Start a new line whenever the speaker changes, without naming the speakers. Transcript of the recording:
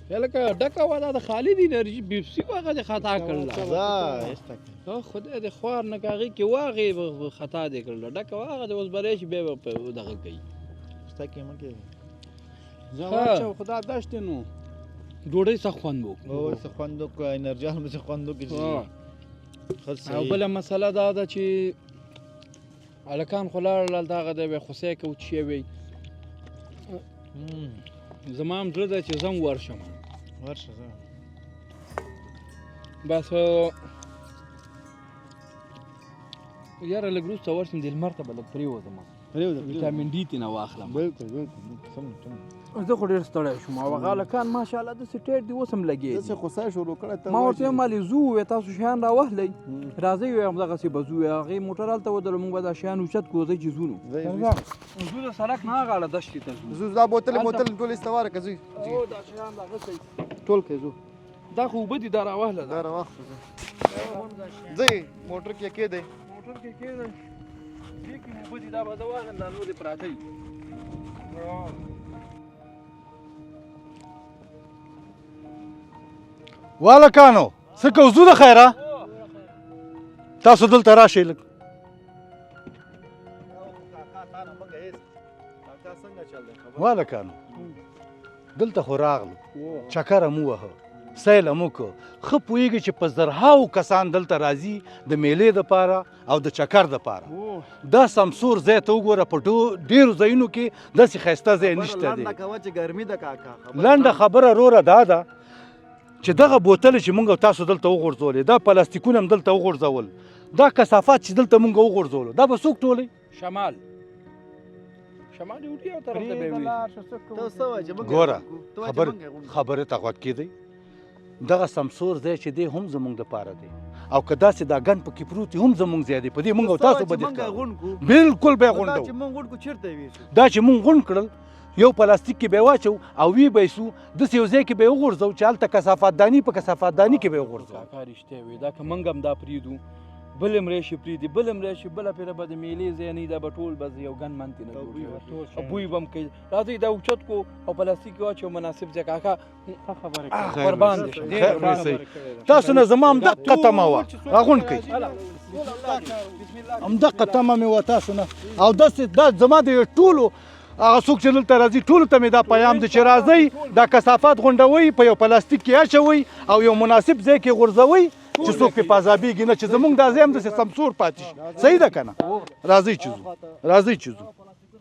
لکه ډکه وه دا د خالد انرژي بیپسي خو هغه دې خطا کړله خدای دې خوار نه که هغې کې واغې خطا دې کړله ډکه وه هغه دې اوس بری شي بیا به دغه کوي
زه واچو خو دا دشتې نو
ډوډۍ څه خوند وکړو
څه خوند وکړو انرژي هم څه خوند وکړي
او بله مسله دا ده چې هلکان خو لاړل هلته هغه دی بیا خوسی کوچ شوی زما هم زړه دی چې زه هم ورشم
ورشه زه
بس یاره لږ وروسته ورشم دې لمر ته به لږ پرېوځم ویټامین ډي ترېنه واخلم زه خو ډېر ستړی شوم او هغه هلکان ماشاءالله داسې ټیټ دي اوس هم لګېږي ما ورته ویم ولې ځو وی تاسو شیان راواخلئ راځئ وی همدغسې به ځو هغې موټر هلته ودرلو موږ به دا شیان اوچت کړو ځئ چې ځو نو ځو د سړک نه هغه دشتې ته ځو
دا بوتل ټول استواره که ځئ
دا شیان دغسې
ټول که ځو
دا خو اوبه دي دا راواخله
دا راواخله ځئ موټر کې کېدئ
موټر کې کېدئ دې کې اوبه دي دا به زه واخلم دا نورې پراته دي
والکانو څه کوو ځو د خیره تاسو دلته راشئ لږ والکانو دلته خو راغلو چکره مو وهه سیله مو کړو ښه پوهېږي چې په زرهاو کسان دلته راځي د میلې دپاره او د چکر دپاره دا سمسور ځای ته وګوره په ډېرو ځایونو کې داسې ښایسته ځای نشته دی لنډه خبره روره دا ده چې دغه بوتل چې مونږ تاسو دلته وغورځولې دا پلاستیکونه هم دلته وغورځول دا کثافات چې دلته مونږ وغورځولو دا به څوک ټولوي
شمال ډیوټي یو طرف ته به وي
ګوره خبرې ته غوږ کېدئ دغه سمسور ځای چې دی هم زمونږ دپاره دی او که داسې دا ګن پکې پروت هم زمونږ ځای دی په دې مونږ او تاسو به دې بلکل به یې غونډو دا چې مونږ غونډ کړل یو پلاستیک کې به یې واچو او وی به یې سو داسې یو ځای کې به یې وغورځو چې هلته کثافات داني په کثافات داني کې به یې وغورځو
کاکا رښتیا وي دا که موږ هم دا پرېږدو بل هم راشي پرېږدي بل هم راشي بله پېره به د میلې ځای نه وي دا به ټول به یو ګن منتې نه جوړ شوی بوی به هم کوي راځئ دا اوچت کړو او پلاستیک کې واچو مناسب ځای کاکا قربان دې
تاسو نه زما همدقه تمه وه راغونډ کړئ همدقه تمه مې وه تاسو نه او داسې دا زما د ټولو هغه څوک چې دلته راځي ټولو ته مې دا پیام دی چې راځئ دا کثافات غونډوئ په یو پلاستیک کې اچوئ او یو مناسب ځای کې غورځوئ چې څوک پې پازابېږي نه چې زمونږ دا ځای هم داسې سمسور پاتې شي صحیح ده که نه راځئ چې ځو